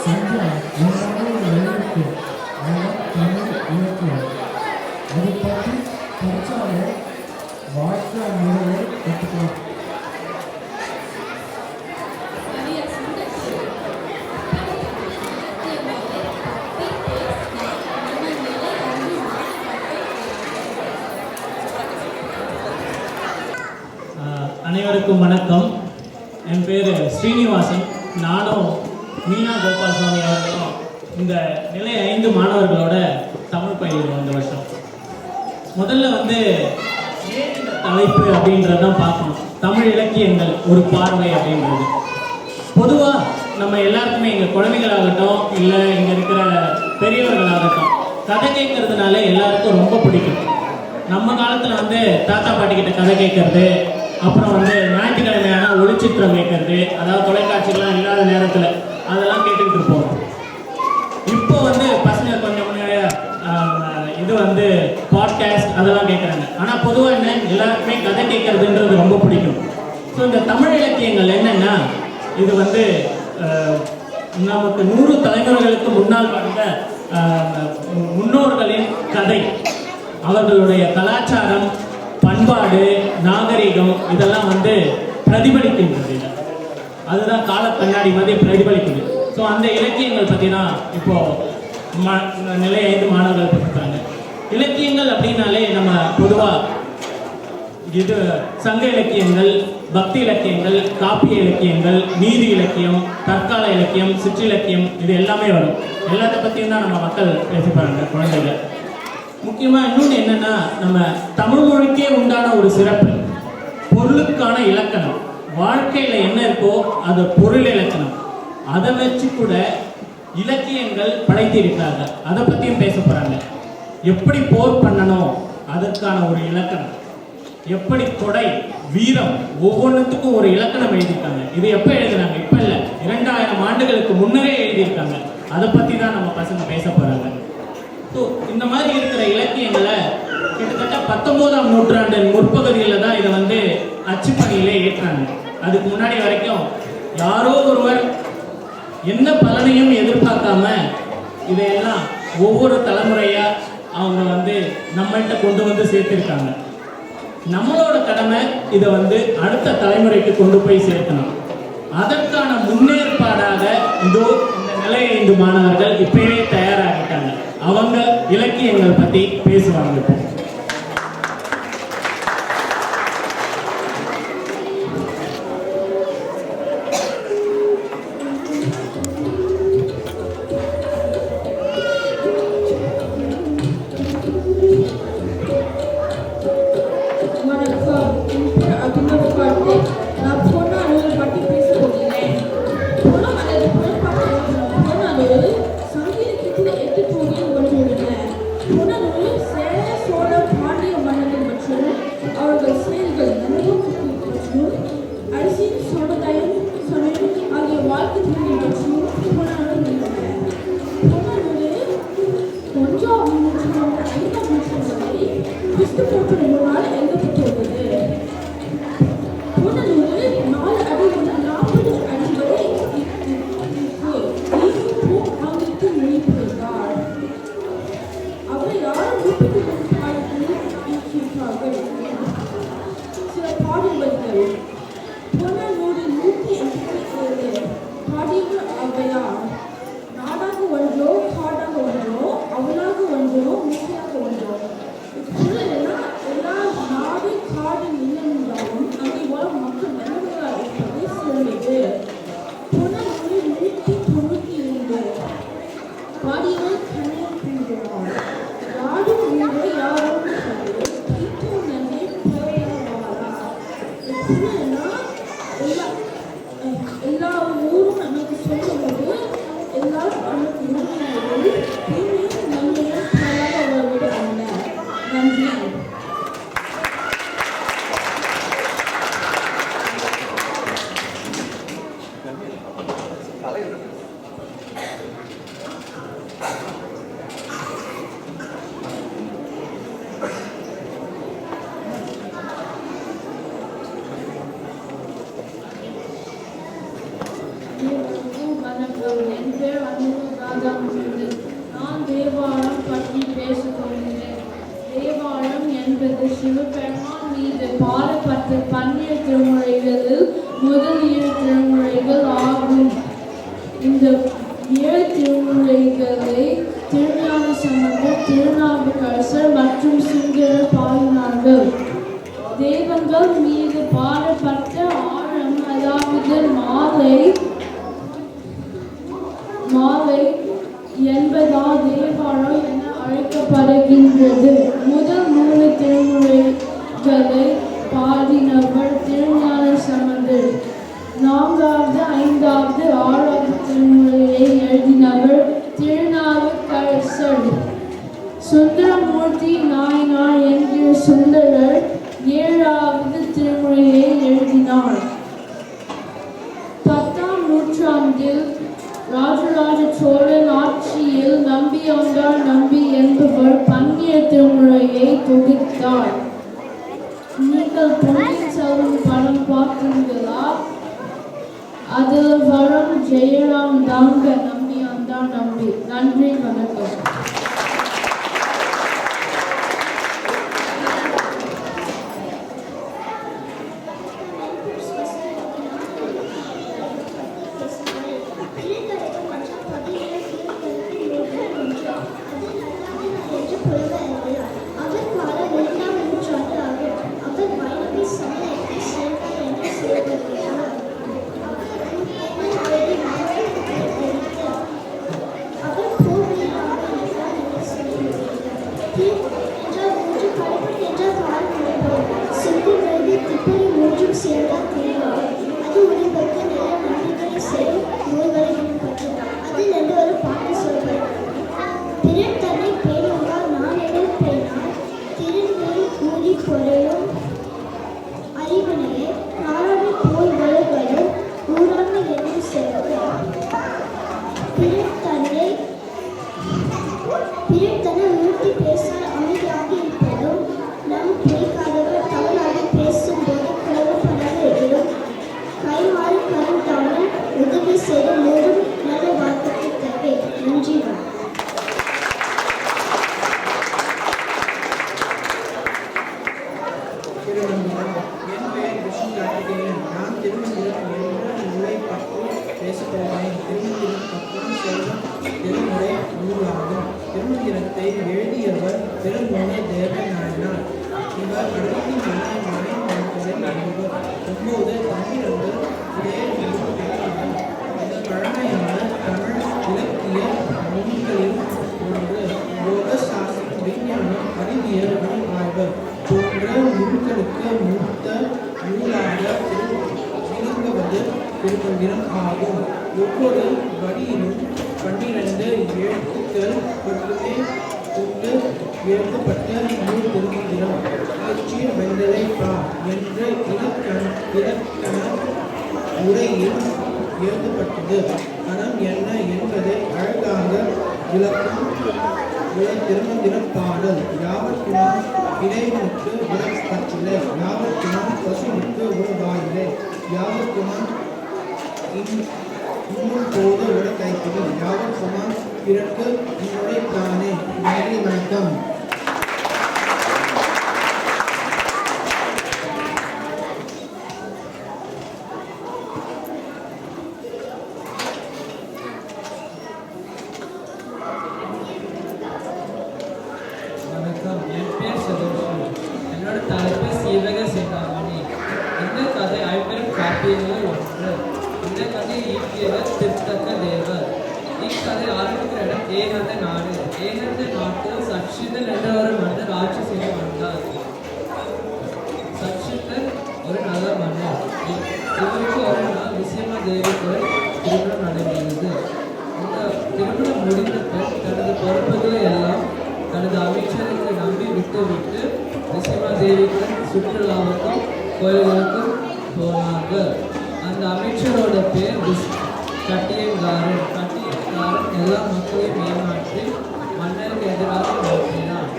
சந்தியா எல்லாமே எழுத்து அதான் தமிழ் இலக்கியம். அதை பற்றி படித்தாலே வாழ்க்கை முறையை கற்றுக்கலாம். அனைவருக்கும் வணக்கம். என் பேர் ஸ்ரீனிவாசன். நானும் மீனா கோபால் சுவாமி அவர்களும் இந்த நிலை 5 மாணவர்களோட தமிழ் பயிலுவோம் இந்த வருஷம். முதல்ல ஏன் இந்த தலைப்பு அப்படின்றதான் பார்க்கணும். தமிழ் இலக்கியங்கள் ஒரு பார்வை அப்படின்றது. பொதுவாக நம்ம எல்லாருக்குமே எங்கள் குழந்தைகளாகட்டும் இல்லை இங்கே இருக்கிற பெரியவர்களாகட்டும் கதை கேட்கறதுனால எல்லாருக்கும் ரொம்ப பிடிக்கும். நம்ம காலத்தில் தாத்தா பாட்டி கிட்ட கதை கேட்கறது, அப்புறம் ஞாயிற்றுக்கிழமையான ஒளிச்சித்திரம் கேட்கறது, அதாவது தொலைக்காட்சிகள்லாம் இல்லாத நேரத்தில் அதெல்லாம் கேட்டுக்கிட்டு இருப்போம். இப்போ பசங்க கொஞ்சம் இது பாட்காஸ்ட் அதெல்லாம் கேட்குறாங்க. ஆனால் பொதுவாக எல்லாருக்குமே கதை கேட்கறதுன்றது ரொம்ப பிடிக்கும். ஸோ இந்த தமிழ் இலக்கியங்கள் என்னென்னா, இது நமக்கு 100 தலைமுறைகளுக்கு முன்னால் வாழ்ந்த முன்னோர்களின் கதை, அவர்களுடைய கலாச்சாரம், பண்பாடு, நாகரிகம் இதெல்லாம் பிரதிபலிக்கின்றது. அதுதான் கால கண்ணாடி மாதிரி பிரதிபலிக்குது. ஸோ அந்த இலக்கியங்கள் பற்றி தான் இப்போ நிலை 5 மாணவர்கள் படிக்கிறாங்க. இலக்கியங்கள் அப்படின்னாலே நம்ம பொதுவாக இது சங்க இலக்கியங்கள், பக்தி இலக்கியங்கள், காப்பிய இலக்கியங்கள், நீதி இலக்கியம், தற்கால இலக்கியம், சிற்றிலக்கியம் இது எல்லாமே வரும். எல்லாத்த பற்றியும் தான் நம்ம மக்கள் பேசிப்பாங்க குழந்தைகள். முக்கியமாக இன்னொன்று என்னென்னா, நம்ம தமிழ் மொழிக்கே உண்டான ஒரு சிறப்பு பொருளுக்கான இலக்கணம். வாழ்க்கையில் என்ன இருக்கோ அது பொருள் இலக்கணம். அதை வச்சு கூட இலக்கியங்கள் படைத்திருக்காங்க. அதை பற்றியும் பேச போகிறாங்க. எப்படி போர் பண்ணணும் அதற்கான ஒரு இலக்கணம், எப்படி கொடை, வீரம், ஒவ்வொன்றுத்துக்கும் ஒரு இலக்கணம் எழுதியிருக்காங்க. இது எப்போ எழுதுனாங்க? இப்போ இல்லை, 2000 ஆண்டுகளுக்கு முன்னரே எழுதியிருக்காங்க. அதை பற்றி தான் நம்ம பசங்க பேச போகிறாங்க. ஸோ இந்த மாதிரி இருக்கிற இலக்கியங்களை கிட்டத்தட்ட 19ஆம் நூற்றாண்டின் முற்பகுதியில் தான் இதை அச்சுப்பணியிலே ஏற்றாங்க. அதுக்கு முன்னாடி வரைக்கும் யாரோ ஒருவர் எந்த பலனையும் எதிர்பார்க்காம இதையெல்லாம் ஒவ்வொரு தலைமுறையாக அவங்க நம்மள்கிட்ட கொண்டு சேர்த்திருக்காங்க. நம்மளோட கடமை இதை அடுத்த தலைமுறைக்கு கொண்டு போய் சேர்க்கணும். அதற்கான முன்னேற்பாடாக இதோ இந்த நிலை 5 மாணவர்கள் இப்பவே தயாராகிட்டாங்க. அவங்க இலக்கியங்கள் பற்றி பேசுவாங்க. வணக்கம். என் பேர் அனுராதா. நான் தேவாரம் பற்றி பேசப் போகிறேன். தேவாரம் என்பது சிவபெருமான் மீது பாடப்பட்ட 12 திருமுறைகளில் முதல் 7 திருமுறைகள் ஆகும். இந்த 7 திருமுறைகளை திருஞான சம்பந்தர், திருநாவுக்கரசர் மற்றும் சுந்தரர் பாடினார்கள். தெய்வங்கள் மீது பாடப்பட்ட ஆழம், அதாவது மாலை என்பதால் தேவாரம் என அழைக்கப்படுகின்றது. முதல் 3 திருமுறைகளை பாடினவர் திருஞான சம்பந்தர். 4வது, 5வது, 6வது திருமுறையை எழுதினவர் திருநாவுக்கரசர். சுந்தரமூர்த்தி நாயனார் என்கிற சுந்தரர் 7வது திருமுறையை எழுதினார். 10ஆம் நூற்றாண்டில் ராஜராஜ சோழன் ஆட்சியில் நம்பியாண்டார் நம்பி என்பவர் 12 திருமுறையை தொகுத்தார். நீங்கள் பொன்னியின் செல்வன் படம் பார்த்தீங்களா? அதில் வரும் ஜெயராம் தாங்க நம்பியாண்டார் நம்பி. நன்றி, வணக்கம். திருமந்திரத்தை எழுதியவர் திருமூல தேவநாயனார். இவர் கடவுளின் மலை வாழ்க்கையில் நடுவர் 9 12 இந்த பழமையான தமிழ் இலக்கிய நூல்களில் ஒன்று. யோக சாஸ்திரம், விஞ்ஞானம், அறிவியல், ஆய்வர் போன்ற நூல்களுக்கு மூத்த நூலாக விளங்குவது திருமந்திரம் ஆகும். ஒவ்வொரு வரியிலும் 12 எழுத்துக்கள் மட்டுமே கொண்டு எழுதப்பட்ட நூல் திருமந்திரம். இலட்சிய வெந்தலை பா என்ற இலக்கண உரையில் எழுதப்பட்டது. அறம் என்ன என்பதை அழகாக விளக்கும் திருமந்திரம் பாடல். யாவர்க்குமாம் இறைவனுக்கு விளக்கத்தில்லை, யாவர்க்குமாம் பசுவுக்கு ஒரு வாயிலை, யாவர்க்குமாம் இன்னும் போது விட கைப்படி, யாவர்க்குமாம் பிறர்க்கு உன்னுடைத்தானே. நன்றி, வணக்கம். வணக்கம், என் பேர் சதோஷி. என்னோட தலைப்பு சீவக சிந்தாமணி. இந்த கதை ஐம்பெரும் காப்பியங்கள் ஒன்று. இந்த கதையை இயக்கியவர் திருத்தக்க தேவர். இக்கதை ஆரம்பிக்கிற இடம் ஏகந்த நாடு. ஏகந்த நாட்டில் சக்ஷிதன் என்ற ஒரு மன்னர் ஆட்சி செய்து வந்தார். சக்ஷிதன் ஒரு நல்ல மன்னர். இவருக்கு ஒரு நாள் விசயமா தேவிக்கு திருமணம் நடைபெறுகிறது. இந்த திருமணம் முடிந்த பின் தனது பொறுப்புகளை எல்லாம் தனது அமைச்சருக்கு நம்பி விட்டுவிட்டு விசயமா தேவிக்கு சுற்றுலாவுக்கும் கோயில்களுக்கும் போனார்கள். அந்த அமைச்சரோட பேர் கட்டியங்காரன். கட்டியங்காரன் எல்லா மக்களையும் ஏமாற்றி மன்னருக்கு எதிராக மாற்றினார்.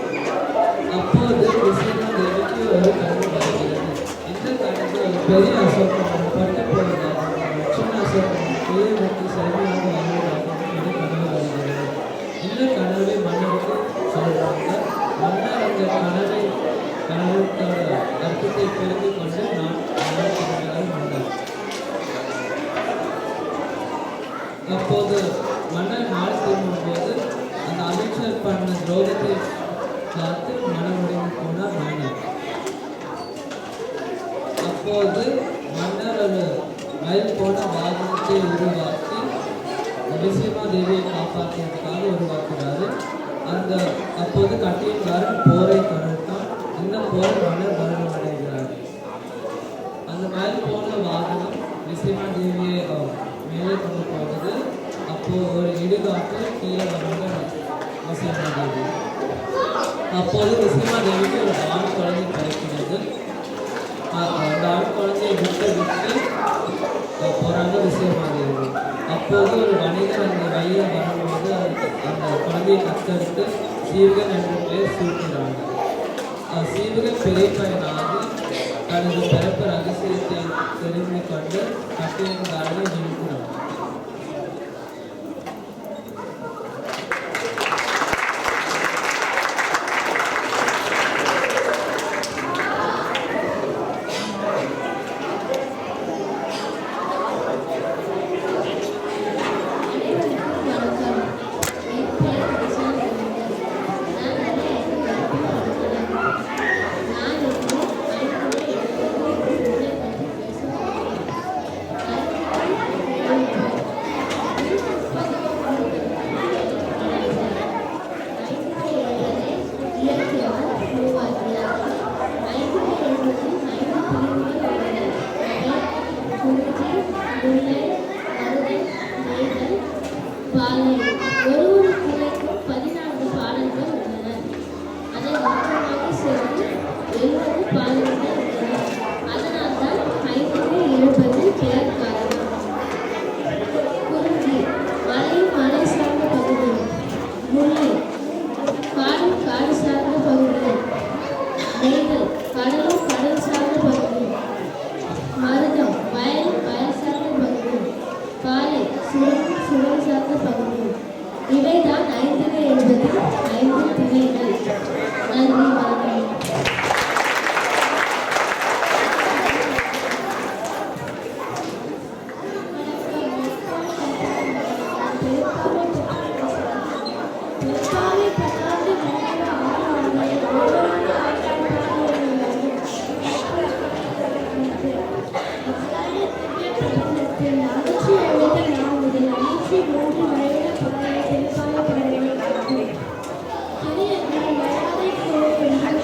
அப்போது விசயமா தேவிக்கு ஒரு கனவு வருகிறது. இந்த கனவு ஒரு பெரிய அசோகமான பட்டு போவதாக சின்ன அசோகமான பெரிய வெற்றி செல்வியாக அப்போது மன்னர் நாடு திரும்பும்போது அந்த அமைச்சர் பண்ண துரோகத்தை பார்த்து மனமுடைந்து போனார் மன்னர். அப்போது மன்னர் ஒரு மயில் போன வாகனத்தை உருவாக்கி விசயமா தேவியை காப்பாற்றுவதற்காக உருவாக்குறாரு. அப்போது கட்டியக்காரன் போரை தொடர்ந்தான். இந்த போர் மன்னர் மரணம் அடைகிறார். அந்த மயில் போன வாகனம் விசயமா தேவியை மேலே கொண்டு போகுது. அப்போ ஒரு இடுகாட்டில் கீழே வராங்க விசயமா தேவி. அப்போது விசயமா தேவிக்கு ஒரு ஆண் குழந்தை கிடைக்கிறது. அந்த ஆண் குழந்தையை விட்டு போறாங்க விசயமா தேவி. அப்போது ஒரு வணிகர் அந்த வழியை வரும்போது அந்த குழந்தையை கத்தெடுத்து சீவகன் என்ற பெயர் சூட்டுகிறாங்க. சீவகன் பெரிய பையனாகி தனது பிறப்பு ரகசியத்தை தெரிந்து கொண்டு கட்டியக்காரனை ஜெயிக்கிறாங்க. இவைதான் 5 திணைகள். நன்றி, வணக்கம். பெரிய மரியாதை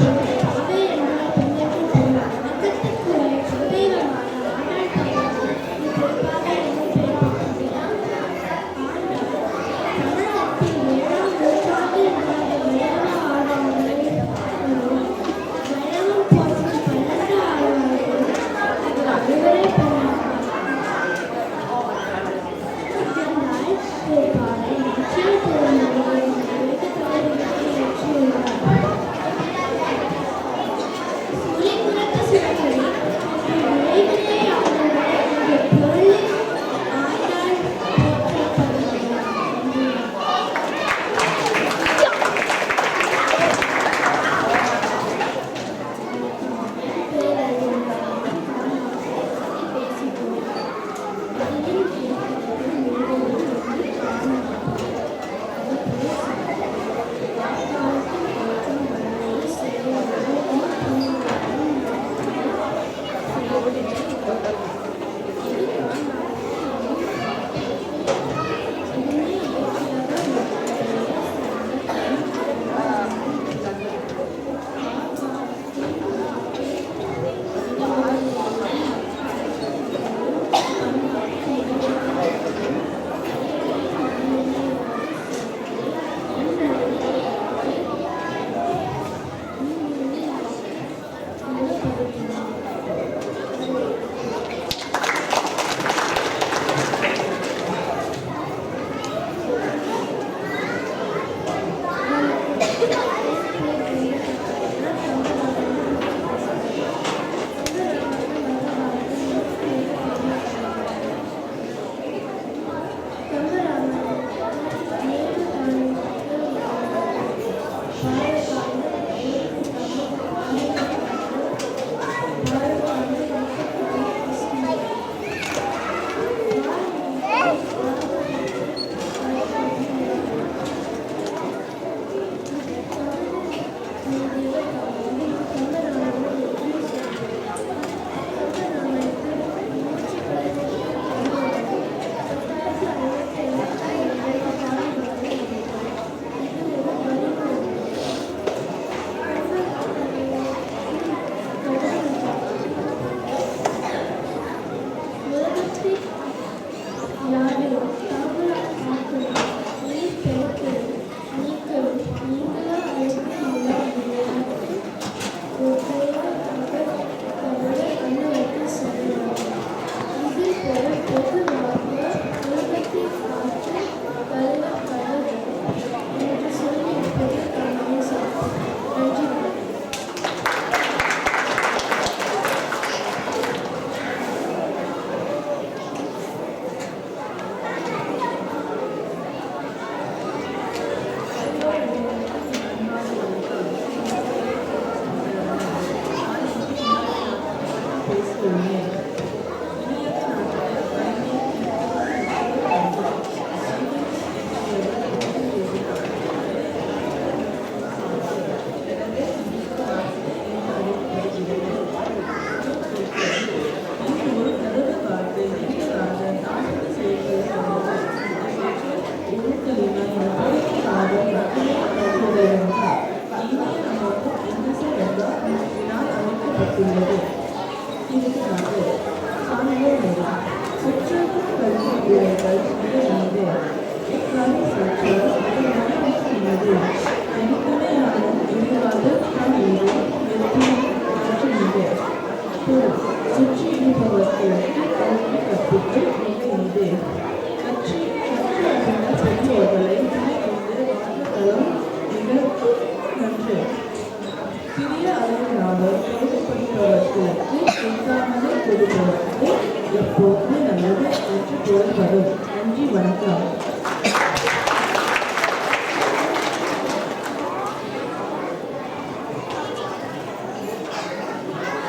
நன்றி, வணக்கம்.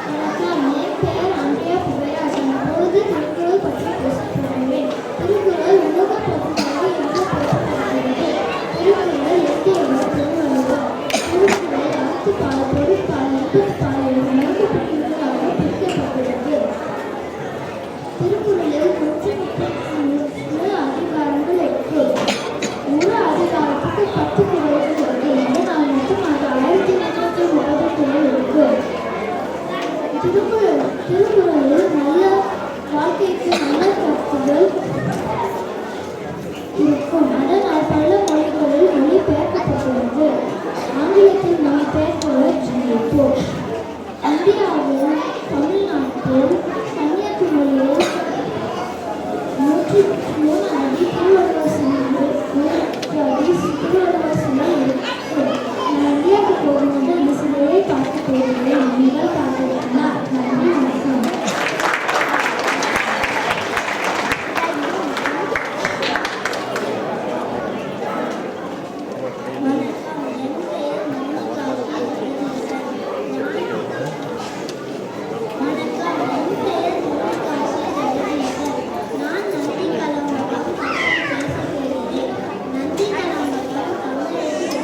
வணக்கம். என் பெயர் அன்றைய புகையாசன். அப்பொழுது திருக்குறள் பற்றி பேசப் போகிறேன். திருக்குறள் உலக பொதுமறை என்று போற்றப்படுகிறது. திருக்குறள் இயற்றியவர் திருவள்ளுவர். திருக்குறளை அறத்துப்பால், பொருட்பால், இன்பத்துப்பால் என 4 பிரிவுகளாக பிரிக்கப்பட்டுள்ளது. திருக்குறளில் 133 அதிகாரங்கள் இருக்கு. ஒரு அதிகாரத்துக்கு 10 குறள்கள் இருக்கு. இதனால் மொத்தம் அது 1330 குறள் இருக்கு. திருக்குறளில் நல்ல வாழ்க்கைக்கு நல்ல கருத்துகள் இருக்கும். அதனால் பல மொழிகளில் மொழிபெயர்க்கப்பட்டுள்ளது. ஆங்கிலத்தில் மொழிபெயர்ப்புகள் இப்போ இந்தியாவில் தமிழ்நாட்டில் கன்னியாகுமரியில் 103 அடி திருவள்ளுவர் சிலை இருக்கு. நான் இந்தியாவுக்கு போகும்போது அந்த சிலையை பார்க்க போகிறேன். நீங்கள் பார்க்கிறீங்களா? நன்றி, வணக்கம். வணக்கம். என் பெயர் மணிகாந்தி ஜெகதீசன். நான் நந்தி கலம்பகம் பற்றி பேசப்போகிறேன். நந்தி கலம்பகம் தமிழரின்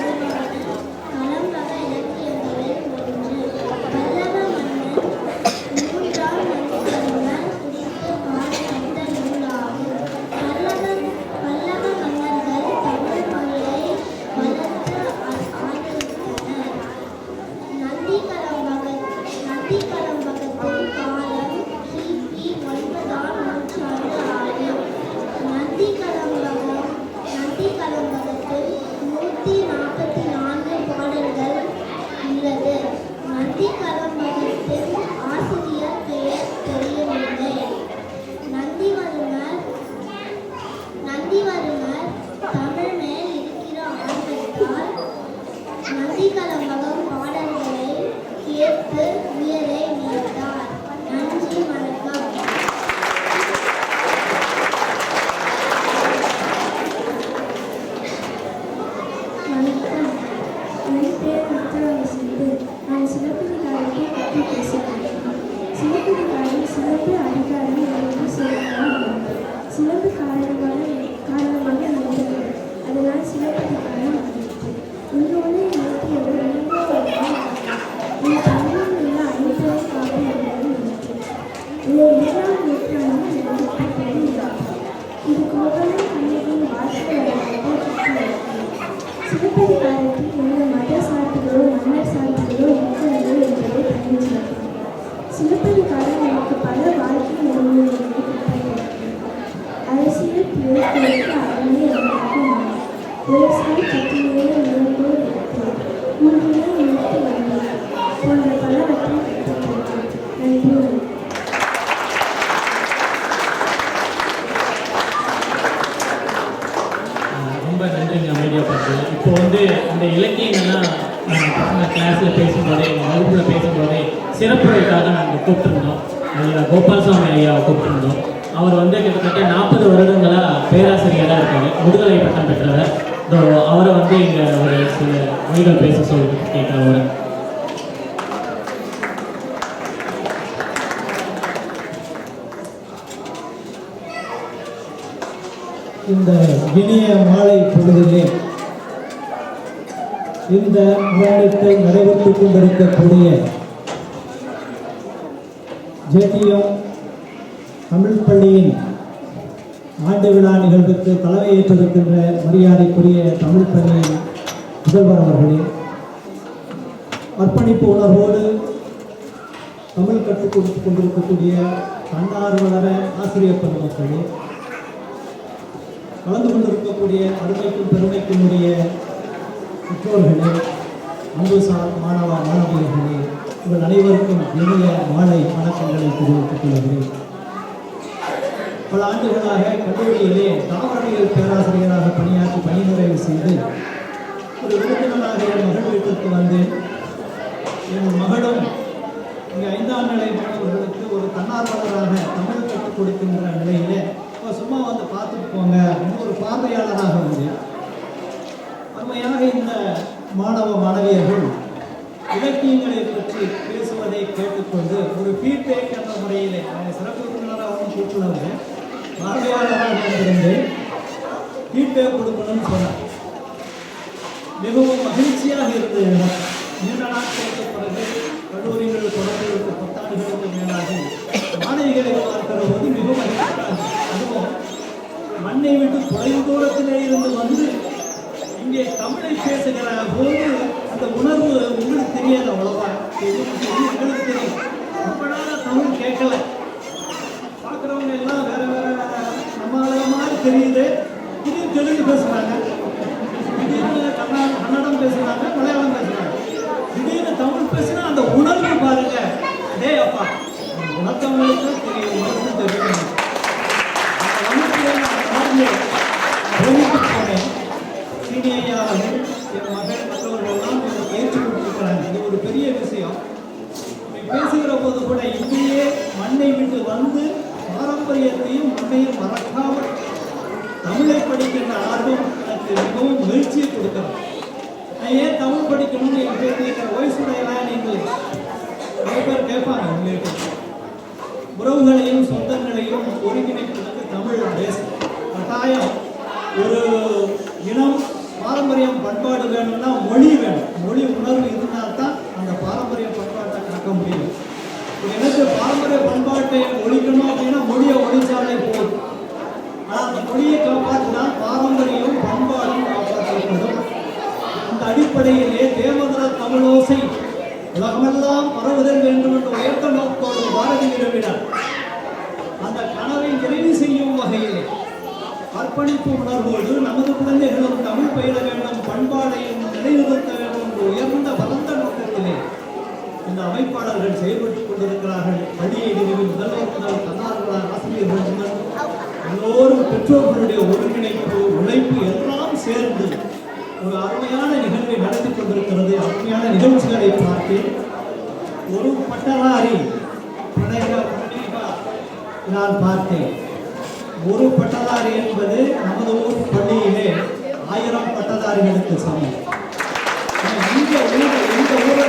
கலம்பக இலக்கியங்களில் ஒன்று. பல்லவ மன்னன் 3ஆம் நந்திவர்மன் குறித்து பாடப்பட்ட நூலாகும். பல்லவ மன்னர்கள் தமிழ் மொழியை வளர்த்து ஆதரித்தனர். நந்தி கலம்பகத்தின் காலம் கிபி 9ஆம் நூற்றாண்டு ஆகும். நந்தி கலம்பகத்தில் 144 பாடல்கள் உள்ளது. நந்தி கலம்பகத்தின் ஆசிரியர் பெயர் தெரியவில்லை. நந்திவர்மர் தமிழ் மேல் இருக்கிற ஆர்வத்தால் நந்தி கலம்பகம் பாடல்களை கேட்டு உயரை நீத்தார். நன்றி, வணக்கம். வணக்கம். என் பேர் முத்தரசு. நான் சிலப்பதிகாரத்தை பற்றி பேசுகிறேன். சிலப்பதிகாரம் சிறப்பு அதிகாரம் என்று சொல்லலாம். சிறப்பு காரணமாக நடந்தது. அதனால் சிலப்பதிகாரம் ஆகியது. இன்னொன்று இலக்கியவர் இளங்கோவடிகள் இந்த தமிழில் உள்ள அடிப்படை காப்பியங்களும் உள்ளது. இதை 7ஆம் நூற்றாண்டில் எழுதப்பட்டது. இது கோவலன் கண்ணகியின் வாழ்க்கை வரலாற்றை சுற்றியுள்ளது. சிலப்பதிகாரத்தில் உள்ள மத சார்புகளோ மன்னர் சார்புகளோ இருக்கவில்லை என்பதை தெரிவிக்கிறது. சிலப்பதிகாரம் நமக்கு பல வாழ்க்கை நெறிமுறைகளை கற்றுத்தருகிறது. அரசியல் பிழைப்புகளுக்கு அரணை அமைக்கும். விவசாய கட்டுரையை நிலத்தோடு எடுத்து மூன்றிலே நிறுத்தி வந்தது போன்ற பலவற்றை கற்றுத்தருகிறது. நன்றி, வணக்கம். ரொம்ப நன்றிங்க அமைதியா பார்த்து. இப்போ வந்து இந்த இலக்கியங்கள்லாம் பசங்க கிளாஸில் பேசும்போதே வகுப்பில் பேசும்போதே சிறப்புரைக்காக நாங்கள் கூப்பிட்டுருந்தோம். ஐயா கோபால்சாமி ஐயாவை கூப்பிட்டுருந்தோம். அவர் வந்து கிட்டத்தட்ட 40 வருடங்களாக பேராசிரியராக இருக்காரு. முதுகலை பட்டம் பெற்றவர். அவரை வந்து இங்கே ஒரு சில மொழிகள் பேச சொல்லி கேட்குறவர். இந்த இனிய மாலை பொழுதிலே இந்த விவாதத்தை நடைபெற்றுக் கொண்டிருக்கக்கூடிய ஜேடிஎம் தமிழ் பள்ளியின் ஆண்டு விழா நிகழ்வுக்கு தலைமையேற்றிருக்கின்ற மரியாதைக்குரிய தமிழ் பள்ளியின் முதல்வர் அவர்களே, அர்ப்பணிப்பு உணர்வோடு தமிழ் கற்றுக் கொடுத்துக் கொண்டிருக்கக்கூடிய தன்னார்வலர ஆசிரியர் பெருமக்களே, கலந்து கொண்டிருக்கக்கூடிய அருமைக்கும் பெருமைக்குரிய பெற்றோர்களே, அன்புசார் மாணவ மாணவியர்களே, உங்கள் அனைவருக்கும் இனிய மாலை வணக்கங்களை தெரிவித்துக் கொள்கிறேன். பல ஆண்டுகளாக கல்லூரியிலே தாவரவியல் பேராசிரியராக பணியாற்றி பணி நிறைவு செய்து ஒரு விருந்தினராக என் மகள் வீட்டிற்கு வந்தேன். என் மகளும் இங்கே 5ஆம் நிலை மாணவர்களுக்கு ஒரு தன்னார்வலராக தமிழ் கற்றுக் கொடுக்கின்ற நிலையிலே சும்மா வந்து பார்த்துட்டு போங்க பார்வையாளராக வந்தேன். அருமையாக இந்த மாணவ மாணவியர்கள் இலக்கியங்களை பற்றி பேசுவதை கேட்டுக்கொண்டு ஒரு ஃபீட்பேக் என்ற முறையிலே சிறப்பு விருந்தினராகவும் கூப்பிடுவது பார்வையாளராக வந்திருந்து ஃபீட்பேக் கொடுக்கணும்னு சொன்னார். மிகவும் மகிழ்ச்சியாக இருந்தது. நீண்ட நாட்களுக்கு பிறகு கல்லூரிகள் தொடர்ந்து 10 ஆண்டுகளுக்கு மேலாக மாணவிகளை பார்க்கிற போது மிகவும் மகிழ்ச்சியாக, அதுவும் மண்ணை விட்டு தொலைவு தூரத்திலே இருந்து வந்து இங்கே தமிழை பேசுகிற போது அந்த உணர்வு உங்களுக்கு தெரியாது. அவ்வளவா எங்களுக்கு தெரியும். ரொம்ப நாளாக தமிழ் கேட்கல. பார்க்குறவங்க எல்லாம் வேற வேற நம்மள மாதிரி தெரியுது. திடீர்னு தெலுங்கு பேசுகிறாங்க, திடீர்னு கன்னடம் பேசுகிறாங்க, மலையாளம் பேசுகிறாங்க. திடீர்னு தமிழ் பேசுனா அந்த உணர்வு பாருங்க. டே அப்பா உணர்த்தவங்களுக்கு தெரியும், உணர்வு தெரியும். போனேன் சீனியையாளர்கள் என் மகள் மற்றவர்களெல்லாம் ஏற்று கொடுத்துருக்கிறாங்க. இது ஒரு பெரிய விஷயம். பேசுகிற போது கூட இங்கேயே மண்ணை விட்டு வந்து பாரம்பரியத்தையும் மண்ணையும் மறக்காமல் தமிழை படிக்கின்ற ஆர்வம் எனக்கு மிகவும் மகிழ்ச்சியை கொடுக்கிறது. நான் ஏன் தமிழ் படிக்கணும்னு என் பேர் வயசுடையலாம் நீங்கள் நிறைய பேர் கேட்பாங்க. உங்களுக்கு உறவுகளையும் சொந்தங்களையும் ஒருங்கிணைப்பதற்கு தமிழ் பேசும் கட்டாயம். ஒரு இனம் பாரம்பரியம் பண்பாடு வேணும்னா மொழி வேணும். மொழி உணர்வு இருந்தால் தான் அந்த பாரம்பரிய பண்பாட்டை காக்க முடியும். எனக்கு பாரம்பரிய பண்பாட்டை ஒழிக்கணும் அப்படின்னா மொழியை ஒழிச்சாலே போதும். ஆனால் அந்த மொழியை காப்பாற்றினா பாரம்பரியம் பண்பாடும் காப்பாற்றப்படும். அந்த அடிப்படையிலே தேவதர தமிழோசை உலகமெல்லாம் பரவுதல் வேண்டும் என்று உயர்த்த நோக்கோடு பாரதி விரும்பினார். அந்த கனவை நிறைவு செய்யும் வகையிலே அர்ப்பணிப்பு உணர்வோடு நமது குழந்தைகளும் தமிழ் பயில வேண்டும், பண்பாடையும் நிலைநிறுத்த வேண்டும் என்று உயர்ந்த பரந்த நோக்கத்திலே இந்த அமைப்பாளர்கள் செயல்பட்டுக் கொண்டிருக்கிறார்கள். பள்ளியை நிறுவி முதல்வர் முதல் தன்னார்வலர் ஆசிரியர்கள் முதல் எல்லோரும் பெற்றோர்களுடைய ஒருங்கிணைப்பு உழைப்பு எல்லாம் சேர்ந்து ஒரு அருமையான நிகழ்வை நடத்தி கொண்டிருக்கிறது. அருமையான நிகழ்ச்சிகளை பார்த்து ஒரு பட்டதாரி நான் பார்த்தேன். ஒரு பட்டதாரி என்பது நமது ஊர் பள்ளியிலே 1000 பட்டதாரிகளுக்கு சமம். இந்த ஊரை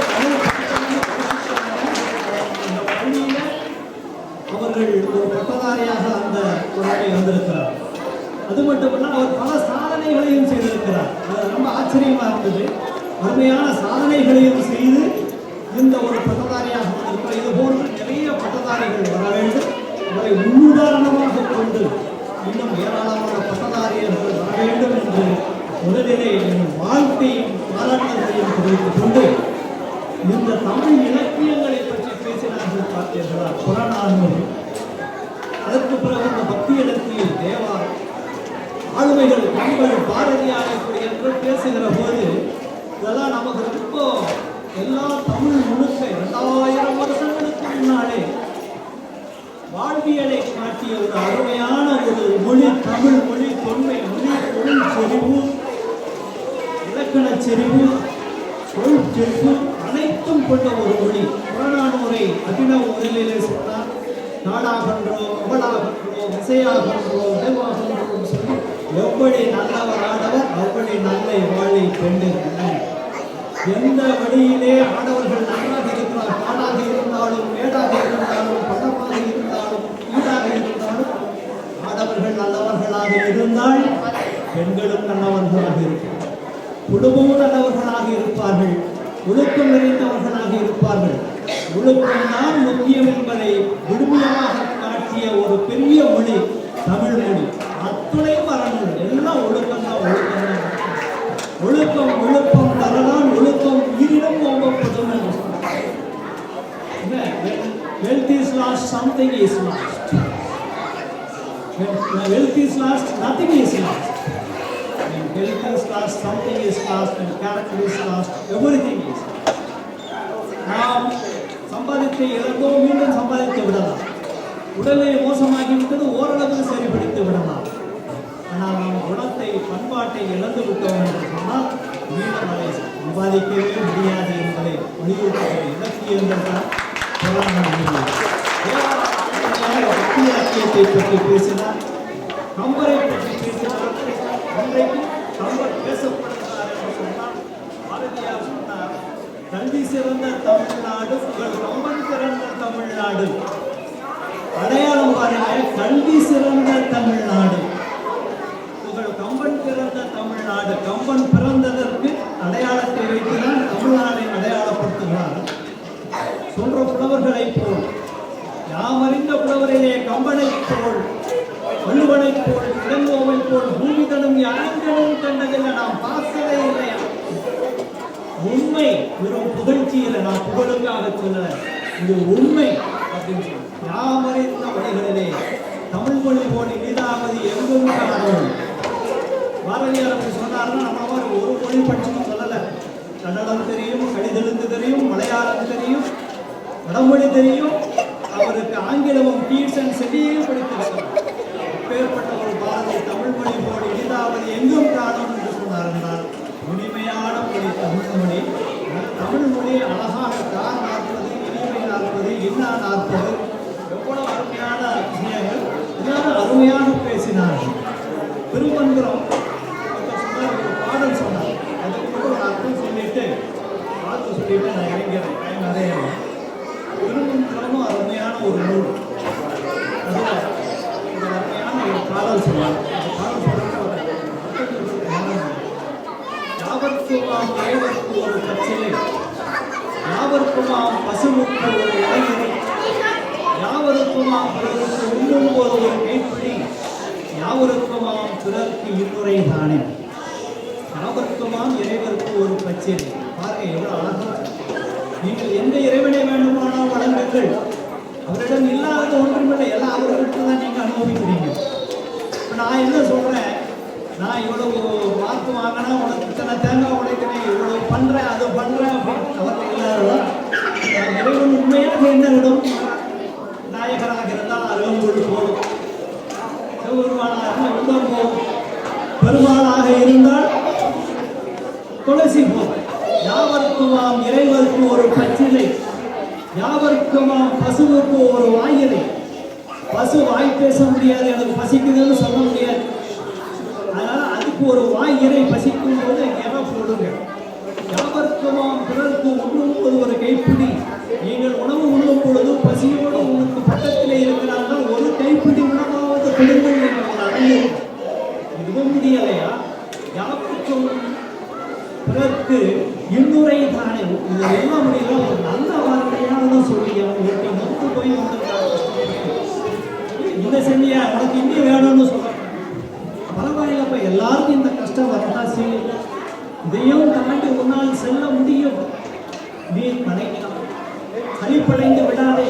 பள்ளியில அவர்கள் ஒரு பட்டதாரியாக அந்த குழந்தை வந்திருக்கிறார். அது மட்டுமல்ல அவர் பல சாதனைகளையும் செய்திருக்கிறார். அது ரொம்ப ஆச்சரியமா இருந்தது. அருமையான சாதனைகளையும் செய்து இந்த ஒரு பட்டதாரியாக வந்திருக்கிறார். இது போன்ற நிறைய பட்டதாரிகள் வர வேண்டும். அவரை முன்னுதாரணமாக கொண்டு இன்னும் ஏராளமான பட்டதாரியர்கள் வர வேண்டும் என்று முதலிலே என் வாழ்க்கையும் பாராட்டுகளையும் தெரிவித்துக் கொண்டு இந்த தமிழ் இலக்கியங்களை பற்றி பேசினார்கள். பார்த்தீர்களா? புறநானூறு, அதற்கு பிறகு இந்த பக்தி இலக்கியம், தேவாரம், ஆளுமைகள், கண்கள், பாரதியார் இப்படி என்று பேசுகிற போது இதெல்லாம் நமக்கு ரொம்ப எல்லா தமிழ் முழுக்க 2000 வருஷங்களுக்கு முன்னாலே வாழ்வியலை காட்டிய ஒரு அருமையான ஒரு மொழி, தமிழ் மொழி, தொன்மை மொழி, பொருள் செறிவு, இலக்கண செறிவு, சொல் செறிவு அனைத்தும் கொண்ட ஒரு மொழி. புறநானூரை அபிநவ முதலிலே சொன்னார். நாடாகன்றோம், அவளாகன்றோம், இசையாகன்றோம், உடவாகன்றோம் சொல்லி எவ்வளி நல்லவர் ஆடவர் அவ்வளி நல்லை வாழை பெண்டு. எந்த வழியிலே ஆடவர்கள் நன்றாக இருக்கிறார், பாடாக இருந்தாலும், மேடாக இருந்தாலும், படமாக இருந்தாலும், ஈடாக இருந்தாலும், ஆடவர்கள் நல்லவர்களாக இருந்தால் பெண்களும் நல்லவர்களாக இருப்பார்கள், குடும்பமும் நல்லவர்களாக இருப்பார்கள், ஒழுக்கம் நிறைந்தவர்களாக இருப்பார்கள். ஒழுக்கம் தான் முக்கியம் என்பதை விடுமையாக காட்டிய ஒரு பெரிய மொழி தமிழ் மொழி. அத்துணை வரணும் எல்லாம் ஒழுக்கம் தான். ஒழுக்கம் ஒழுக்கம் தரலாம், ஒழுக்கம் உயிரிடம் ஓம்பப்படும் என்று சொன்னார். Wealth is lost, something is lost. When wealth is lost, nothing is lost. When wealth is lost, something is lost, and character is lost, everything is lost. நாம் சம்பாதித்தை இழந்தோம், மீண்டும் சம்பாதித்து விடலாம். உடலை மோசமாகிவிட்டது, ஓரளவு சரிபடுத்தி விடலாம். ஆனால் நாம் குணத்தை, பண்பாட்டை இழந்து விட்டோம் என்று சொன்னால் மீண்டும் அதை சம்பாதிக்கவே முடியாது என்பதை வலியுறுத்துகிற இலக்கியங்கள் தான் இலக்கியத்தை பற்றி பேசினார், கம்பரை பற்றி பேசினார், கல்வி சிறந்த தமிழ்நாடு, புகழ் கம்பன் பிறந்த தமிழ்நாடு. அடையாளம் பாருங்க, கல்வி சிறந்த தமிழ்நாடு, புகழ் கம்பன் பிறந்த தமிழ்நாடு. கம்பன் பிறந்ததற்கு அடையாளத்தை வைத்துதான் தமிழ்நாடை அடையாளப்படுத்துகிறார். சொல்ற புலவர்களை போல், யாம் அறிந்த புலவரிலே கம்பனை போல், வள்ளுவனை போல், இளங்கோவை போல் பூமி தனும் யாங்களும் கண்டதில்லை, நாம் பார்த்ததே இல்லையா. உண்மை, வெறும் புகழ்ச்சியில நான் புகழுக்காக சொல்ல, இது உண்மை அப்படின்னு சொல்லி யாம் அறிந்த மொழிகளிலே தமிழ் மொழி போல் இனிதாவது எங்கும் காணோம். பாரதியார் அப்படி சொன்னார்னா நம்ம மாதிரி ஒரு மொழி படிச்சுன்னு சொல்லலை. கன்னடம் தெரியும், கடிதெழுத்து தெரியும், மலையாளம் தெரியும், வடமொழி தெரியும். அவருக்கு ஆங்கிலமும் கீட்ஸ் அண்ட் செடியையும் படித்திருக்கிறார். அப்பேற்பட்ட ஒரு பாரதி தமிழ் மொழி போல் இனிதாவது எங்கும் காணோம் என்று சொன்னார் என்றால் இனிமையான மொழி தமிழ் மொழி. தமிழ் மொழி அழகாக கார் நாற்பது, இனிமை நாற்பது, இன்னா நாற்பது, எவ்வளவு அருமையான விஷயங்கள், எல்லாரும் அருமையாக பேசினார்கள். திருமந்திரம் சொன்னார், ஒரு பாடல் சொன்னார், அதுக்கு கூட ஒரு அர்த்தம் சொல்லிட்டு பார்த்து சொல்லிட்டு நான் இறங்கிறேன், டைம் நிறைய. திருமந்திரமும் அருமையான ஒரு நூல். அதில் ஒரு அருமையான ஒரு பாடல் சொன்னார். அந்த பாடல் சொல்லிட்டு யாவர்க்குமாம் ஏவர்க்கு ஒரு பச்சிலை, யாவர்க்குமாம் பசுவுக்கு ஒரு இளைஞரை, யாவருக்குமாம் பிறருக்கு உண்ணும் போது ஒரு கைப்பிடி, யாவருக்குமாம் பிறர்க்கு இன்னுரை தானே. யாவர்க்குமாம் இறைவருக்கு ஒரு பச்சிலை. பாருங்க எவ்வளவு அழகா. நீங்கள் எந்த இறைவனை வேண்டுமானால் வழங்குங்கள், அவரிடம் இல்லாத ஒன்றுமில்லை, எல்லாம் அவர்கிட்ட தான் நீங்க அனுபவிக்கிறீங்க. இப்போ நான் என்ன சொல்றேன், நான் இவ்வளவு வாக்கு வாங்கினா உனக்கு இத்தனை தேங்காய் உடைக்கிறேன், இவ்வளவு பண்றேன், அது பண்றேன் அப்படின்னு அவர்கள் இல்லாததான். இறைவன் உண்மையாக என்னவிடம் நாயகராக இருந்தால் அருகம்புல் போடும், சிவபெருமானாக இருந்தால் போதும், பெருமாளாக இருந்தால் துளசி போதும். யாவர்க்குமாம் இறைவருக்கு ஒரு பச்சிலை, யாவர்க்குமாம் பசுவுக்கு ஒரு வாயிலை. பசு வாய் பேச முடியாது, எனக்கு பசிக்குதுன்னு சொல்ல முடியாது. அதனால அதுக்கு ஒரு வாய் இறை பசிக்கும் போது எவை போடுங்க. யாவர்க்குமாம் பிறருக்கு உண்ணும் போது ஒரு கைப்பிடி. நீங்கள் உணவு உண்ணும் பொழுது பசியோடு உங்களுக்கு பக்கத்திலே இருக்கிறார்கள், ஒரு கைப்பிடி உணவாவது கொடுங்கள் நீங்கள் அறிந்து. இதுவும் முடியலையா? யாவர்க்கும் பிறருக்கு இன்னுரை தானே. இது எல்லாம் முடியல, ஒரு நல்ல வார்த்தையானது சொல்லி அவங்களுக்கு மொத்து போய் இதை செஞ்சியா உனக்கு இன்னும் வேணும்னு சொல்ல பரவாயில்லப்ப. எல்லாருக்கும் இந்த கஷ்டம் வரதான் செய்யும். இதையும் தாண்டி ஒரு நாள் செல்ல முடியும். நீ நினைக்கலாம், சளிப்படைந்து விடாதே,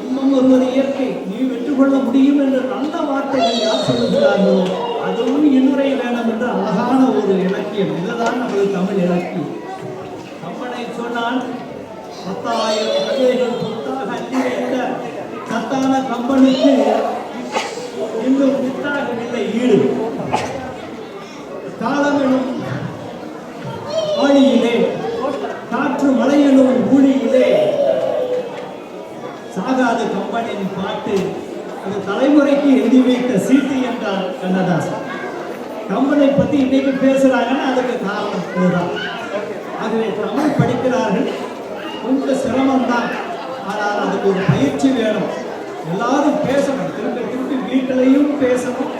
இன்னும் ஒருவர் இயற்கை, நீ வெற்றுக்கொள்ள முடியும் என்று நல்ல வார்த்தைகள் யார் சொல்லுகிறார்களோ அதுவும் இன்னுரை வேணும் என்று அழகான ஒரு இலக்கியம். இதுதான் நமது தமிழ் இலக்கியம். கம்பனை சொன்னால் 10,000 கதைகள் சொத்தாக அள்ளி வைத்த சத்தான கம்பனுக்கு இன்னும் வித்தாகவில்லை ஈடு. காலமெனும் ஆழியிலே, காற்று மலையெனும் ஊழியிலே சாகாத கம்பனின் பாட்டு அது தலைமுறைக்கு எழுதி வைத்த சீட்டு என்றார் கண்ணதாசன். கம்பனை பத்தி இன்னைக்கு பேசுறாங்கன்னா அதுக்கு காரணம் இதுதான். ஆகவே தமிழ் படிக்கிறார்கள், கொஞ்சம் சிரமம்தான், ஆனால் அதுக்கு ஒரு பயிற்சி வேணும். எல்லாரும் பேசணும், திரும்ப திரும்பி வீட்டிலையும் பேசணும்,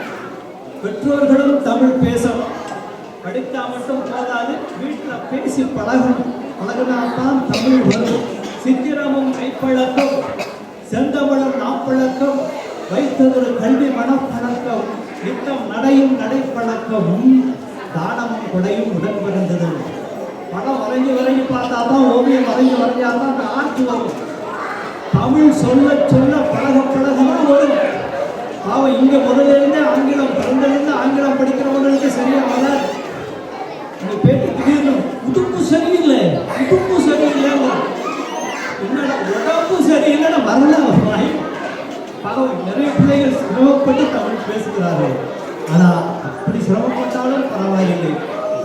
பெற்றோர்களும் தமிழ் பேசணும். படித்தா மட்டும் போதாது, வீட்டில் பேசி பழகணும். பழகினால்தான் தமிழ் வரும். சித்திரமும் கைப்பழக்கம், செந்தமிழும் நாப்பழக்கம், வைத்ததொரு கல்வி மனப்பழக்கம், நித்தம் நடையும் நடைப்பழக்கம், தானமும் கொடையும் உடன் பிறந்தது. படம் வரைஞ்சு பார்த்தா தான் ஓவியம் வரைஞ்சாதான் அந்த ஆர்ட் வரும். தமிழ் சொல்ல சொல்ல பழக பழகதான் வரும். பாவம் இங்க முதலிருந்து ஆங்கிலம் பிறந்திலிருந்து ஆங்கிலம் படிக்கிறவங்களுக்கு சரியா வராது. அந்த பேட்டி திடீர்னு உடுப்பு சரியில்லை, உடுப்பு சரியில்லைங்க, என்னடா உடம்பு சரியில்லைன்னு வரல. பாவம் நிறைய பிள்ளைகள் சிரமப்பட்டு தமிழ் பேசுகிறார்கள். ஆனா அப்படி சிரமப்பட்டாலும் பரவாயில்லை,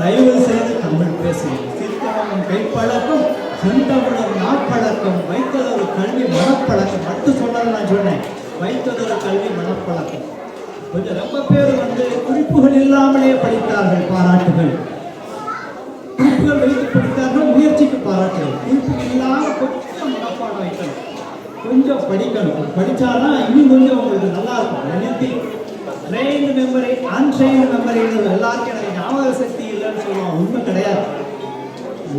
தயவு செய்து தமிழ் பேசுங்கள். சித்திரமும் கைப்பழக்கம், செந்தமிழும் நாப்பழக்கம், வைத்ததொரு கல்வி மனப்பழக்கம். மட்டும் சொன்னது நான் சொன்னேன், வைத்ததொரு கல்வி மனப்பழக்கம். கொஞ்சம் ரொம்ப பேர் குறிப்புகள் இல்லாமலே படித்தார்கள், பாராட்டுகள். குறிப்புகள் வைத்து படித்தார்கள், முயற்சிக்கு பாராட்டுகள். கொஞ்சம் படிக்கணும். படித்தாதான் இன்னும் கொஞ்சம் உங்களுக்கு நல்லா இருக்கும். anything ட்ரெயின்டு மெமரி அன்ட்ரெயின்டு மெமரிங்கிறது எல்லாருக்கும் எனக்கு ஞாபக சக்தி இல்லைன்னு சொல்லுவோம். உண்மை கிடையாது.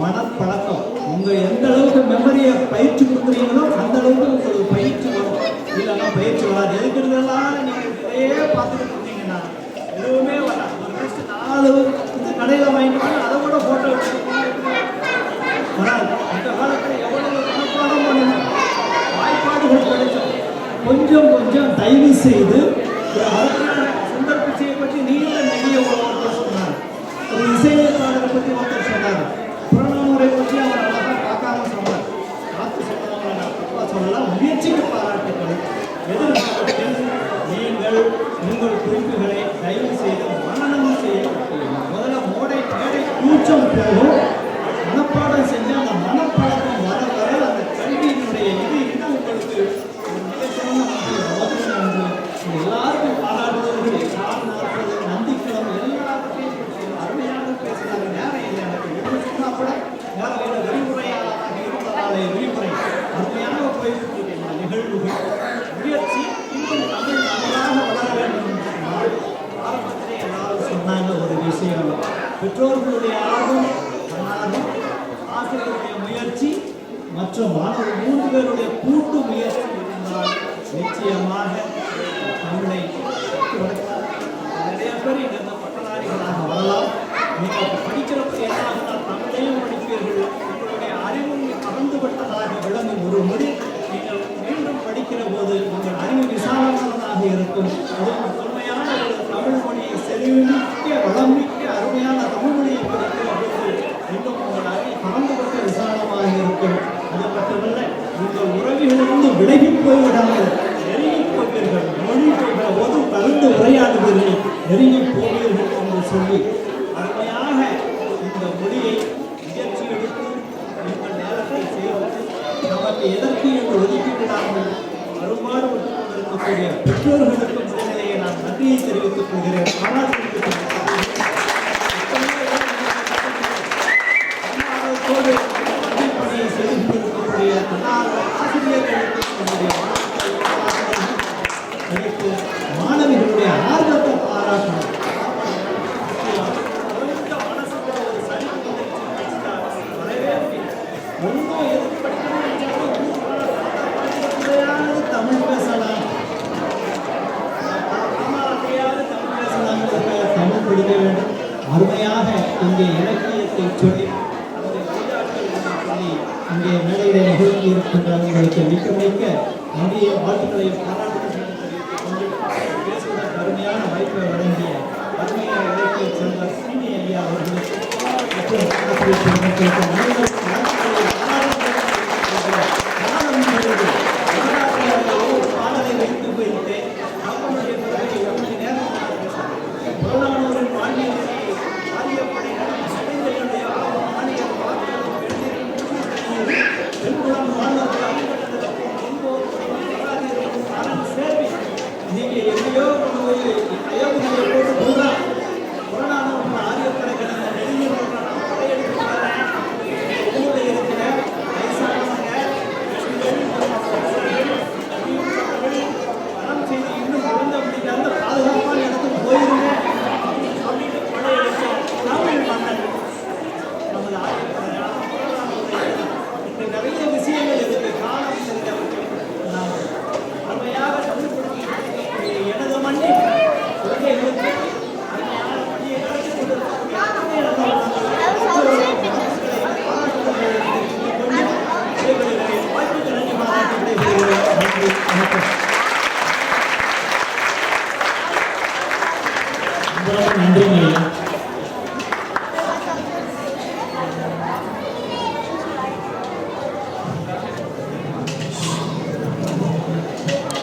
மனப்பழக்கம். உங்கள் எந்த அளவுக்கு மெமரியை பயிற்சி கொடுக்குறீங்களோ அந்த அளவுக்கு உங்களுக்கு பயிற்சி வரும். இல்லைன்னா பயிற்சி வராது. எதுக்குறதெல்லாம் நீங்கள் இதையே பார்த்துக்கிட்டு இருந்தீங்கன்னா எதுவுமே வராது. ஒரு லிஸ்ட் 4 இந்த கடையில் வாங்கிட்டு அதை கூட ஃபோட்டோ எடுத்துக்கணும் வராது. இந்த காலத்தில் எவ்வளவு மனப்பாடம் பண்ணணும், வாய்ப்பாடுகள் கிடைச்சோம். கொஞ்சம் கொஞ்சம் தயவு செய்து சுந்தர் பிச்சையை பற்றி நீண்ட நெடிய ஒருத்தர் சொன்னார். ஒரு இசையமைப்பாளரை பற்றி ஒருத்தர் சொன்னார். புறநானூரை பற்றி அவர் அழகாக பார்க்காம சொன்னார். பார்த்து சொன்னவங்க நான் தப்பா சொல்லலாம். முயற்சிக்கு பாராட்டுக்கள். எதிர்காலத்தில் நீங்கள் உங்கள் குறிப்புகளை தயவு செய்து மனநம் செய்ய முதல்ல மேடை கூச்சம் போகும். மனப்பாடம் செஞ்சு அந்த மனப்பழக்கம் வர வர அந்த கல்வியினுடைய இது இன்னும் உங்களுக்கு ஒரு மிகச்சிறந்த எல்லாருக்கும் பாராட்டுவர்கள் நந்திக்கிழமை எல்லாருக்கும் அருமையாக பேசினாங்க. நேரம் இல்லை எனக்கு எப்படி சொன்னா கூட நேரம் இல்லை. விரிவுரையாளராக இருந்ததாலே விரிவுரை அருமையாக போயிருக்கிற நிகழ்வுகள் முயற்சி இன்னும் தமிழ் நன்றாக வளர வேண்டும் என்று சொன்னால் ஆரம்பத்திலே எல்லாரும் சொன்னாங்க ஒரு விஷயம். பெற்றோர்களுடைய ஆர்வம், தன்னார்வம், ஆசிரியருடைய முயற்சி மற்றும் மாணவர் 3 பேருடைய கூட்டு முயற்சி இருந்தால் நிச்சயமாக தமிழை நிறைய பேர் இங்கிருந்த பட்டதாரிகளாக வரலாம். நீங்கள் படிக்கிறப்ப என்ன ஆகுனா தமிழையும் படிப்பீர்கள். உங்களுடைய அறிவும் பறந்துபட்டதாக விளங்கும். ஒரு முறை நீங்கள் மீண்டும் படிக்கிற போது உங்கள் அறிவு விசாலமானதாக இருக்கும். அதுவும் தொன்மையான ஒரு தமிழ் மொழியை செறிவுமிக்க வளமிக்க அருமையான தமிழ் மொழியை படிக்கிற போது இன்னும் உங்கள் அறிவு பறந்துபட்ட விசாலமாக இருக்கும். அது மட்டுமல்ல, உங்கள் உறவிலிருந்து விலகி போய்விடாமல் நெருங்கி போவீர்கள். மொழி போது கலந்து உரையாடுவீர்கள், நெருங்கி போவீர்கள் என்று சொல்லி அருமையாக இந்த மொழியை முயற்சி எடுத்து உங்கள் நேரத்தை செய்வது நமக்கு எதற்கு என்று ஒதுக்கிவிடாமல் அருமாறு கொண்டிருக்கக்கூடிய பெற்றோர்களுக்கு முதலிலேயே நான் நன்றியை தெரிவித்துக் கொள்கிறேன். தன்னார்வத்தோடு பணியை செய்து கொண்டிருக்கக்கூடிய தன்னார்வ ஆசிரியர்களுக்கு மாணவிகளுடைய ஆர்வத்தை பாராட்டணும். தமிழ் பேசலாம், தமிழ் படிக்க வேண்டும். அருமையாக இங்கே இலக்கியத்தை சொல்லி இங்கே மேடையிலே நிகழ்ச்சி இருக்கின்ற உங்களுக்கு மிக்க மிக்க நன்றிய வாழ்த்துக்களை பாராட்டுகளை தெரிவித்துக் கொண்டு பேசுவதற்கு அருமையான வாய்ப்பை வழங்கிய அருமையான இலக்கிய செல்வர் சீனி ஐயா அவர்களுக்கு மற்றும் ஆசிரியர் பெருமக்களுக்கு பாடலை வைத்து வைத்து நம்முடைய புறநானூரின் மாநிலத்தை ஆரியப்படை சடைந்தனுடைய மாநிலம் தென்புறம் மாநிலத்தில் சேவை நீங்க எங்கேயோ அயோத்தியை போட்டு போடுறான். புறநானூறு ஆரியப்படை கடந்த நெருங்கி இருக்கிற வயசானவங்க பணம் செய்து இன்னும் குறைந்த முடிக்காத பாதுகாப்பான இடத்துக்கு போயிருங்க அப்படின்னு படையெடுத்த தமிழ் மன்னன் நமது இப்படி நிறைய விஷயங்கள் இருக்கு. காலம் நாம் அருமையாக தமிழ் எனது மண்ணில் குழந்தைகளுக்கு அருமையான பணியை நடத்தி கொண்டிருக்கக்கூடிய வாய்ப்புக்கு நன்றி பாராட்டி விடைபெறுகிறேன். நன்றி, வணக்கம். நன்றி.